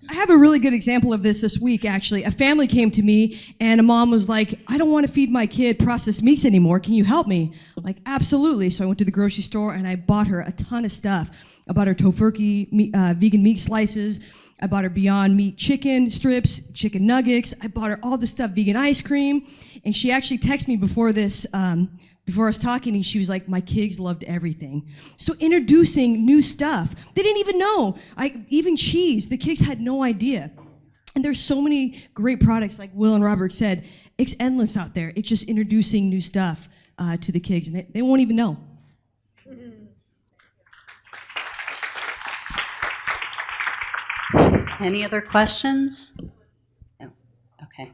I have a really good example of this week, actually. A family came to me, and a mom was like, I don't want to feed my kid processed meats anymore. Can you help me? I'm like, absolutely. So I went to the grocery store, and I bought her a ton of stuff. I bought her tofurkey vegan meat slices. I bought her Beyond Meat chicken strips, chicken nuggets. I bought her all the stuff, vegan ice cream. And she actually texted me before this, before I was talking, and she was like, my kids loved everything. So introducing new stuff. They didn't even know. Even cheese, the kids had no idea. And there's so many great products, like Will and Robert said. It's endless out there. It's just introducing new stuff to the kids, and they won't even know. Any other questions? No. Okay.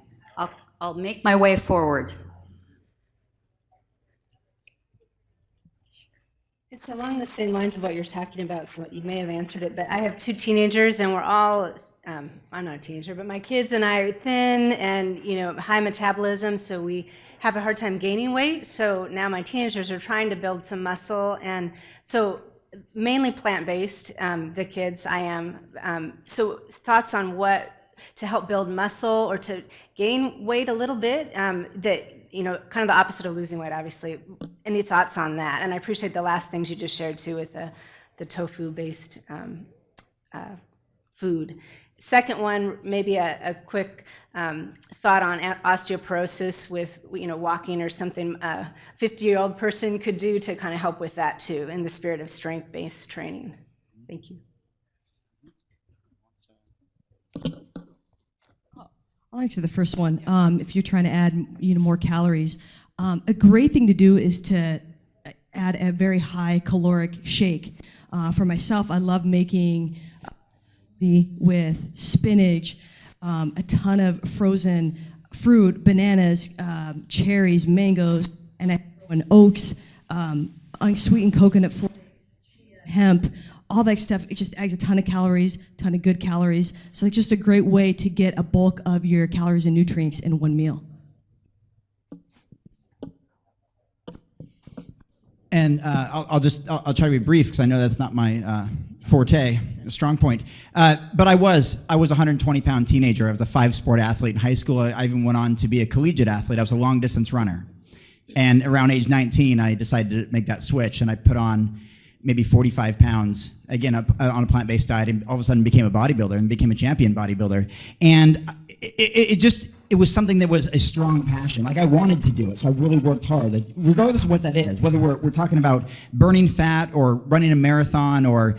I'll make my way forward. It's along the same lines of what you're talking about, so you may have answered it, but I have 2 teenagers, and we're all, I'm not a teenager, but my kids and I are thin and, high metabolism, so we have a hard time gaining weight. So now my teenagers are trying to build some muscle, and so mainly plant-based, the kids, I am. So thoughts on what to help build muscle or to gain weight a little bit, that, you know, kind of the opposite of losing weight, obviously. Any thoughts on that? And I appreciate the last things you just shared too with the tofu-based food. Second one, maybe a quick thought on osteoporosis with, you know, walking or something a 50-year-old person could do to kind of help with that too, in the spirit of strength-based training. Thank you. I'll answer the first one. If you're trying to add, you know, more calories, a great thing to do is to add a very high caloric shake. For myself, I love making with spinach, a ton of frozen fruit, bananas, cherries, mangoes, and I throw in oats, unsweetened coconut flakes, hemp, all that stuff. It just adds a ton of calories, ton of good calories. So it's just a great way to get a bulk of your calories and nutrients in one meal. And I'll try to be brief because I know that's not my forte, strong point. But I was a 120-pound teenager. I was a 5-sport athlete in high school. I even went on to be a collegiate athlete. I was a long-distance runner. And around age 19, I decided to make that switch, and I put on maybe 45 pounds, again, on a plant-based diet, and all of a sudden became a bodybuilder and became a champion bodybuilder. And it was something that was a strong passion. Like, I wanted to do it, so I really worked hard. Like, regardless of what that is, whether we're talking about burning fat or running a marathon or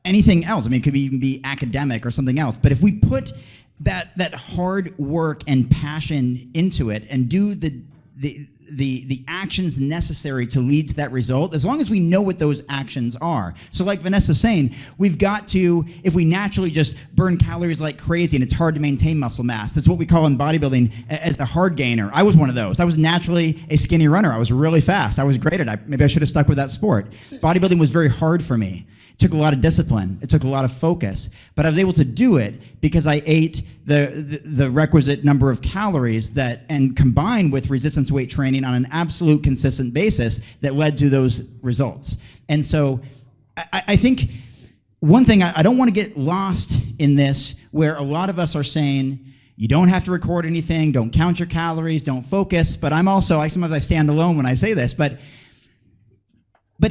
anything else. I mean, it could even be academic or something else. But if we put that hard work and passion into it and do the actions necessary to lead to that result, as long as we know what those actions are. So like Vanessa's saying, we've got to, if we naturally just burn calories like crazy and it's hard to maintain muscle mass, that's what we call in bodybuilding as the hard gainer. I was one of those. I was naturally a skinny runner. I was really fast. I was great at it. Maybe I should have stuck with that sport. Bodybuilding was very hard for me. It took a lot of discipline. It took a lot of focus. But I was able to do it because I ate the requisite number of calories and combined with resistance weight training on an absolute consistent basis that led to those results. And so I think one thing, I don't want to get lost in this, where a lot of us are saying, you don't have to record anything, don't count your calories, don't focus. But sometimes I stand alone when I say this, but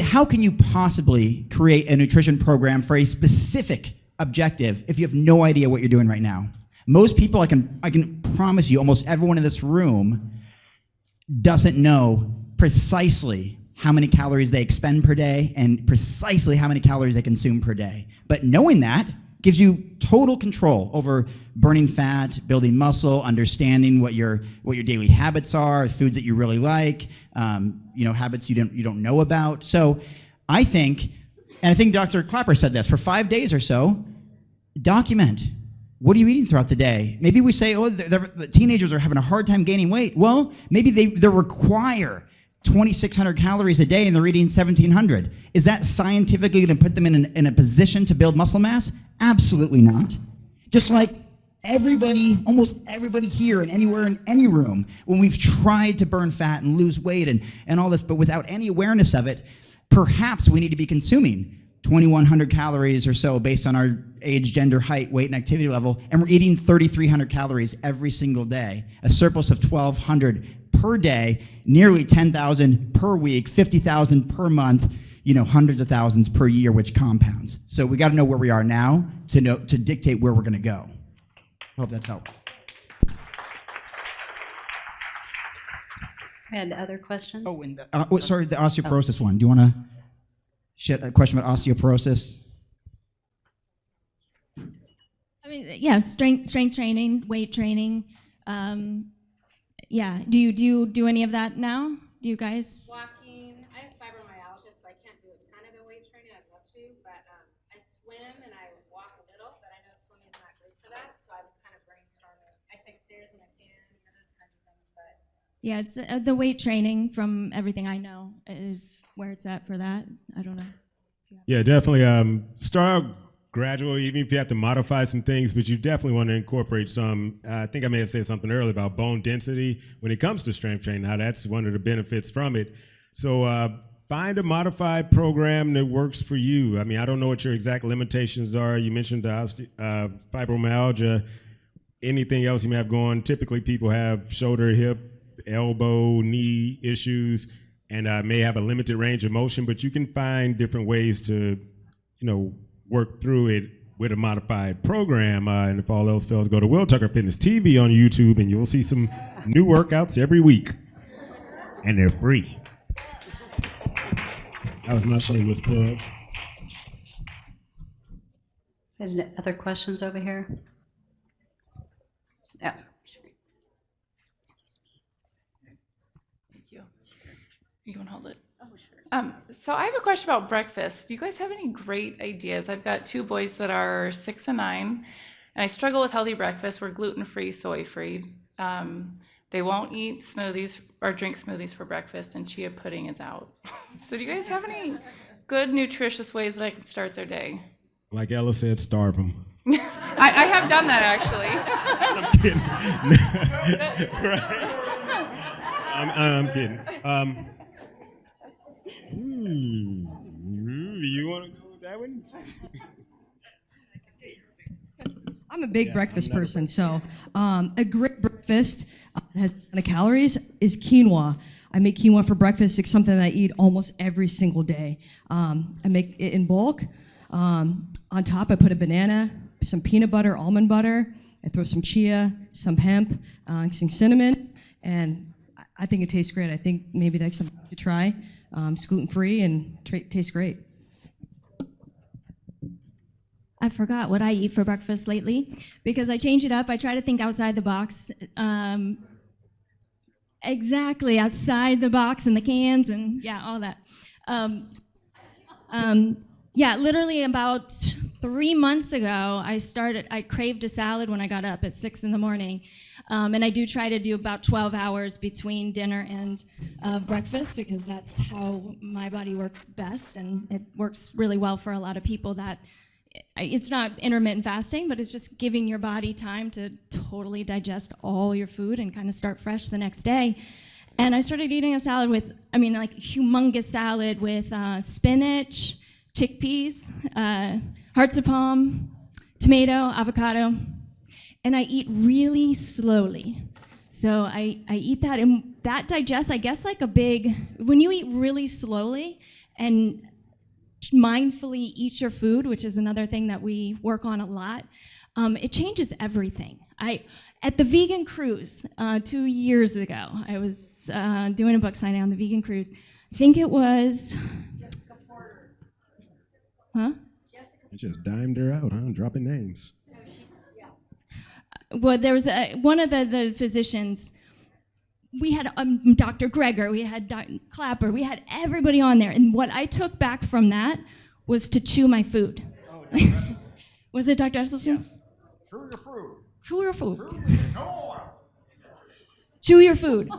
how can you possibly create a nutrition program for a specific objective if you have no idea what you're doing right now? Most people, I can promise you, almost everyone in this room doesn't know precisely how many calories they expend per day and precisely how many calories they consume per day. But knowing that gives you total control over burning fat, building muscle, understanding what your daily habits are, foods that you really like, habits you don't know about. So I think Dr. Clapper said this, for 5 days or so, document. What are you eating throughout the day? Maybe we say, the teenagers are having a hard time gaining weight. Well, maybe they require 2,600 calories a day and they're eating 1,700. Is that scientifically going to put them in a position to build muscle mass? Absolutely not. Just like almost everybody here and anywhere in any room, when we've tried to burn fat and lose weight and all this, but without any awareness of it, perhaps we need to be consuming 2,100 calories or so based on our age, gender, height, weight, and activity level, and we're eating 3,300 calories every single day, a surplus of 1,200 per day, nearly 10,000 per week, 50,000 per month, hundreds of thousands per year, which compounds. So we got to know where we are now to dictate where we're going to go. I hope that's helped. And other questions? Oh, and the osteoporosis one. Do you want to shed a question about osteoporosis? I mean, yeah, strength training, weight training. Yeah. Do you do any of that now? Do you guys? Walking. I have fibromyalgia, so I can't do a ton of the weight training. I'd love to, but I swim and I walk a little, but I know swimming is not great for that, so I was kind of brainstorming. I take stairs when I can, those kinds of things, but. Yeah, it's the weight training, from everything I know, is where it's at for that. I don't know. Yeah, definitely. Start out gradual, even if you have to modify some things, but you definitely want to incorporate some. I think I may have said something earlier about bone density when it comes to strength training, how that's one of the benefits from it. So find a modified program that works for you. I mean, I don't know what your exact limitations are. You mentioned the fibromyalgia. anything else you may have going. Typically, people have shoulder, hip, elbow, knee issues, and may have a limited range of motion, but you can find different ways to, work through it with a modified program. And if all else fails, go to WillTucker Fitness TV on YouTube, and you'll see some new workouts every week, and they're free. That was my shameless plug. Any other questions over here? Yeah. Thank you. You can hold it. Oh, sure. So I have a question about breakfast. Do you guys have any great ideas? I've got 2 boys that are 6 and 9, and I struggle with healthy breakfast. We're gluten-free, soy-free. They won't eat smoothies or drink smoothies for breakfast, and chia pudding is out. So do you guys have any good, nutritious ways that I can start their day? Like Ella said, starve them. I have done that, actually. I'm kidding. You want to go with that one? I'm a big breakfast person, so a great breakfast has a ton of calories is quinoa. I make quinoa for breakfast. It's something that I eat almost every single day. I make it in bulk. On top, I put a banana, some peanut butter, almond butter. I throw some chia, some hemp, some cinnamon, and I think it tastes great. I think maybe that's something to try. It's gluten-free and tastes great. I forgot what I eat for breakfast lately because I change it up. I try to think outside the box. Exactly, outside the box and the cans and all that. Literally about 3 months ago, I craved a salad when I got up at 6 in the morning. And I do try to do about 12 hours between dinner and breakfast because that's how my body works best. And it works really well for a lot of people that it's not intermittent fasting, but it's just giving your body time to totally digest all your food and kind of start fresh the next day. And I started eating a salad humongous salad with spinach, chickpeas, hearts of palm, tomato, avocado, and I eat really slowly. So I eat that, and that digests, I guess, when you eat really slowly and mindfully eat your food, which is another thing that we work on a lot, it changes everything. At the vegan cruise 2 years ago, I was doing a book signing on the vegan cruise. I think it was, You just dimed her out, huh? Dropping names. Well, there was one of the physicians. We had Dr. Greger, we had Dr. Clapper, we had everybody on there. And what I took back from that was to chew my food. Oh, Dr. Esselstyn? Was it Dr. Esselstyn? Yes. Chew your food. Chew your food. Chew your food.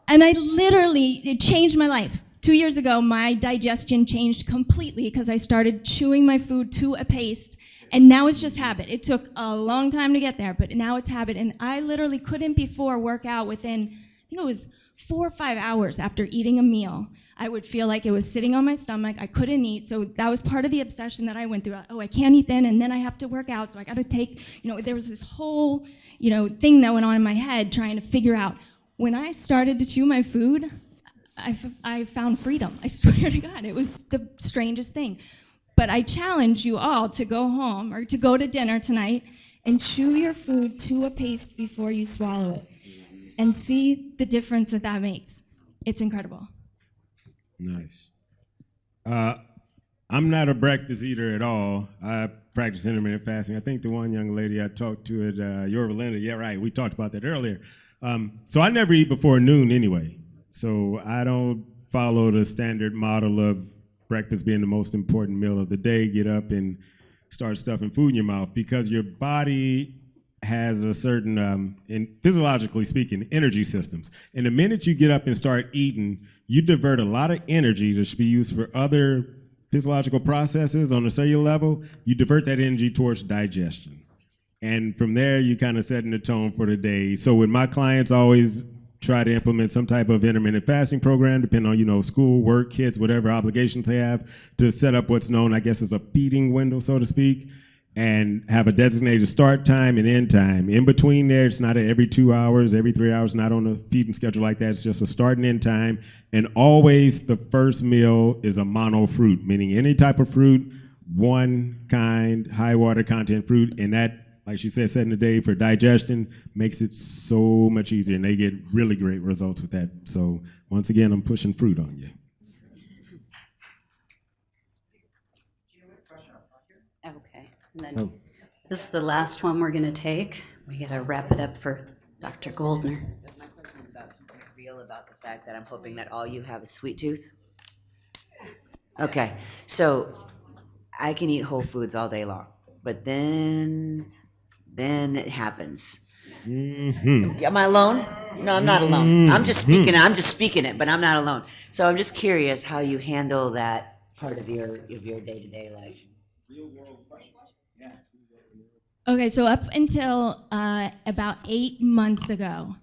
And it changed my life. 2 years ago, my digestion changed completely because I started chewing my food to a paste, and now it's just habit. It took a long time to get there, but now it's habit. And I literally couldn't before work out within, I think it was 4 or 5 hours after eating a meal. I would feel like it was sitting on my stomach. I couldn't eat, so that was part of the obsession that I went through. Oh, I can't eat then, and then I have to work out, so I got to take, there was this whole, thing that went on in my head trying to figure out. When I started to chew my food, I found freedom. I swear to God, it was the strangest thing. But I challenge you all to go home or to go to dinner tonight and chew your food to a paste before you swallow it and see the difference that makes. It's incredible. Nice. I'm not a breakfast eater at all. I practice intermittent fasting. I think the one young lady I talked to at Yorba Linda, yeah, right, we talked about that earlier. So I never eat before noon anyway. So I don't follow the standard model of breakfast being the most important meal of the day. Get up and start stuffing food in your mouth because your body has a certain, physiologically speaking, energy systems. And the minute you get up and start eating, you divert a lot of energy that should be used for other physiological processes on a cellular level. You divert that energy towards digestion. And from there, you kind of setting the tone for the day. So with my clients, I always try to implement some type of intermittent fasting program, depending on, school, work, kids, whatever obligations they have, to set up what's known, I guess, as a feeding window, so to speak. and have a designated start time and end time. In between there, it's not every 2 hours, every 3 hours, not on a feeding schedule like that. It's just a start and end time. And always the first meal is a mono fruit, meaning any type of fruit, one kind, high water content fruit, and that, like she said, setting the day for digestion makes it so much easier, and they get really great results with that. So once again, I'm pushing fruit on you. Okay, and then this is the last one we're gonna take. We gotta wrap it up for Dr. Goldner. My question is about keeping it real about the fact that I'm hoping that all you have is sweet tooth. Okay, so I can eat whole foods all day long, but then it happens. Am I alone? No, I'm not alone. I'm just speaking it, but I'm not alone. So I'm just curious how you handle that part of your day-to-day life. Okay, so up until about 8 months ago,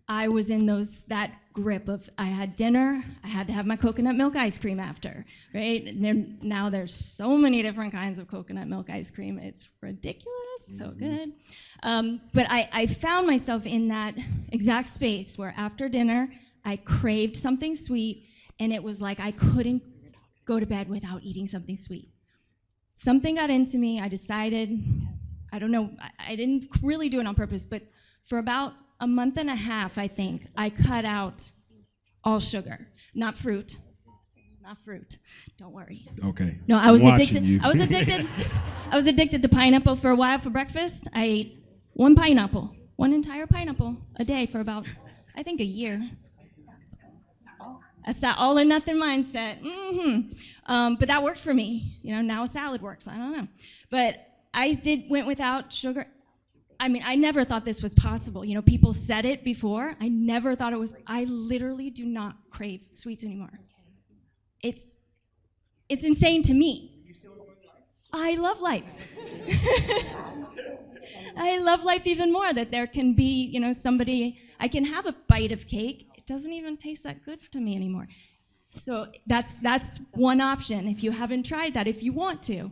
I was in that grip of I had dinner, I had to have my coconut milk ice cream after, right? And now there's so many different kinds of coconut milk ice cream. It's ridiculous, so good. But I found myself in that exact space where after dinner, I craved something sweet, and it was like I couldn't go to bed without eating something sweet. Something got into me. I decided, I don't know, I didn't really do it on purpose, but for about a month and a half, I think, I cut out all sugar, not fruit. Not fruit. Don't worry. Okay. No, I was Watching addicted. you. I was addicted. I was addicted to pineapple for a while for breakfast. I ate one entire pineapple a day for about, I think, a year. That's that all or nothing mindset. But that worked for me. Now a salad works. I don't know. But I went without sugar. I mean, I never thought this was possible. People said it before. I never thought it was. I literally do not crave sweets anymore. It's insane to me. I love life. I love life even more, that there can be, somebody, I can have a bite of cake. It doesn't even taste that good to me anymore. So that's one option if you haven't tried that, if you want to.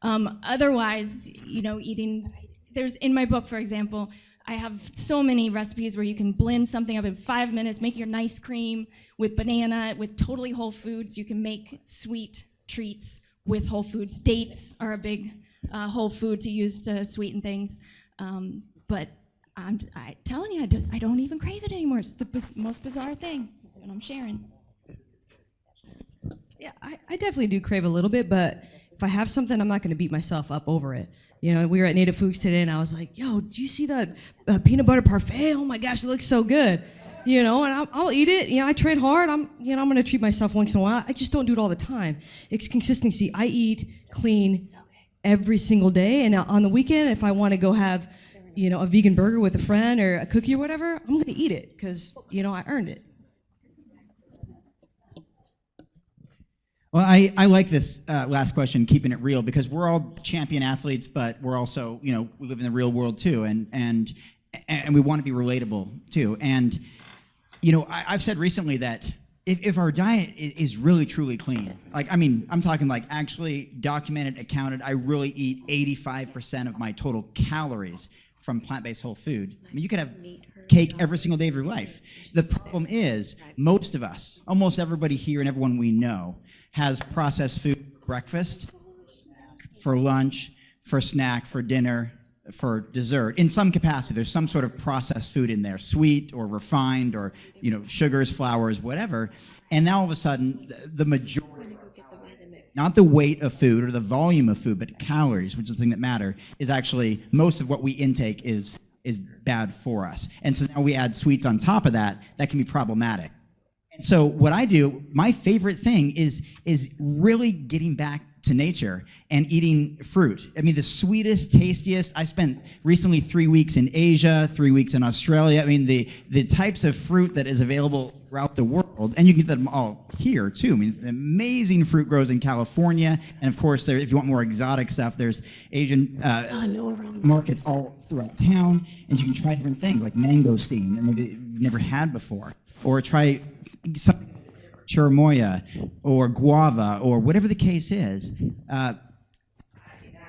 Otherwise, eating, there's in my book, for example, I have so many recipes where you can blend something up in 5 minutes, make your nice cream with banana, with totally whole foods. You can make sweet treats with whole foods. Dates are a big whole food to use to sweeten things. But I'm telling you, I don't even crave it anymore. It's the most bizarre thing, and I'm sharing. Yeah, I definitely do crave a little bit, but if I have something, I'm not going to beat myself up over it. We were at Native Foods today, and I was like, yo, do you see that peanut butter parfait? Oh my gosh, it looks so good. And I'll eat it. I train hard. I'm going to treat myself once in a while. I just don't do it all the time. It's consistency. I eat clean every single day, and on the weekend, if I want to go have, a vegan burger with a friend or a cookie or whatever, I'm going to eat it because, I earned it. Well, I like this last question, keeping it real, because we're all champion athletes, but we're also, we live in the real world too, and we want to be relatable too. And, I've said recently that if our diet is really truly clean, I'm talking like actually documented, accounted, I really eat 85% of my total calories from plant-based whole food. You could have cake every single day of your life. The problem is, most of us, almost everybody here and everyone we know, has processed food for breakfast, for lunch, for snack, for dinner, for dessert. In some capacity, there's some sort of processed food in there, sweet or refined or, sugars, flours, whatever. And now all of a sudden, the majority, not the weight of food or the volume of food, but calories, which is the thing that matter, is actually most of what we intake is bad for us. And so now we add sweets on top of that can be problematic. So what I do, my favorite thing is really getting back to nature and eating fruit. The sweetest, tastiest. I spent recently 3 weeks in Asia, 3 weeks in Australia. The types of fruit that is available throughout the world, and you can get them all here too. Amazing fruit grows in California, and of course, if you want more exotic stuff, there's Asian markets all throughout town, and you can try different things like mangosteen that maybe you've never had before. Or try some chirimoya or guava or whatever the case is.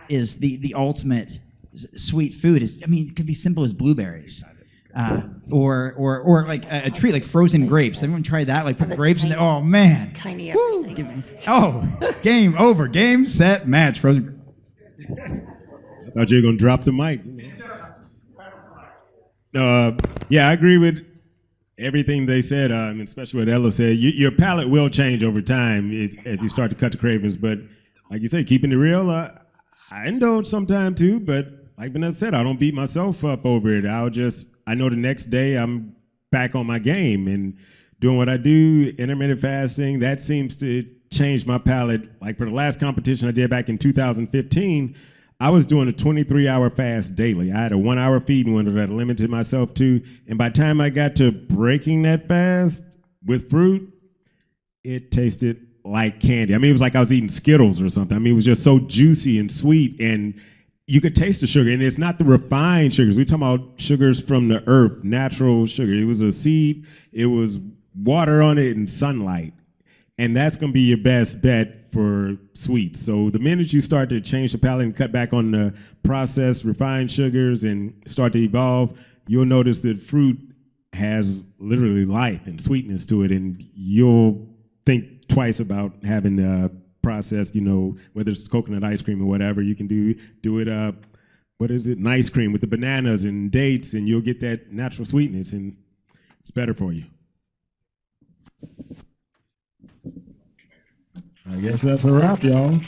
is the ultimate sweet food. Is, I mean, it could be simple as blueberries. Or like a treat like frozen grapes. Everyone tried that? Like put grapes in there. Oh man. Tiny Woo! everything. Oh, game over. Game, set, match. Frozen. I thought you were gonna drop the mic. Yeah, I agree with everything they said, especially what Ella said. Your palate will change over time as you start to cut the cravings. But like you say, keeping it real, I indulge sometime too. But like Vanessa said, I don't beat myself up over it. I know the next day I'm back on my game and doing what I do, intermittent fasting. That seems to change my palate. Like for the last competition I did back in 2015, I was doing a 23-hour fast daily. I had a 1-hour feeding window that I limited myself to. And by the time I got to breaking that fast with fruit, it tasted like candy. I mean, it was like I was eating Skittles or something. I mean, it was just so juicy and sweet, and you could taste the sugar. And it's not the refined sugars. We're talking about sugars from the earth, natural sugar. It was a seed. It was water on it and sunlight. And that's going to be your best bet for sweets. So the minute you start to change the palate and cut back on the processed refined sugars and start to evolve, you'll notice that fruit has literally life and sweetness to it, and you'll think twice about having processed, whether it's coconut ice cream or whatever. You can do it, what is it, an ice cream with the bananas and dates, and you'll get that natural sweetness, and it's better for you. I guess that's a wrap, y'all.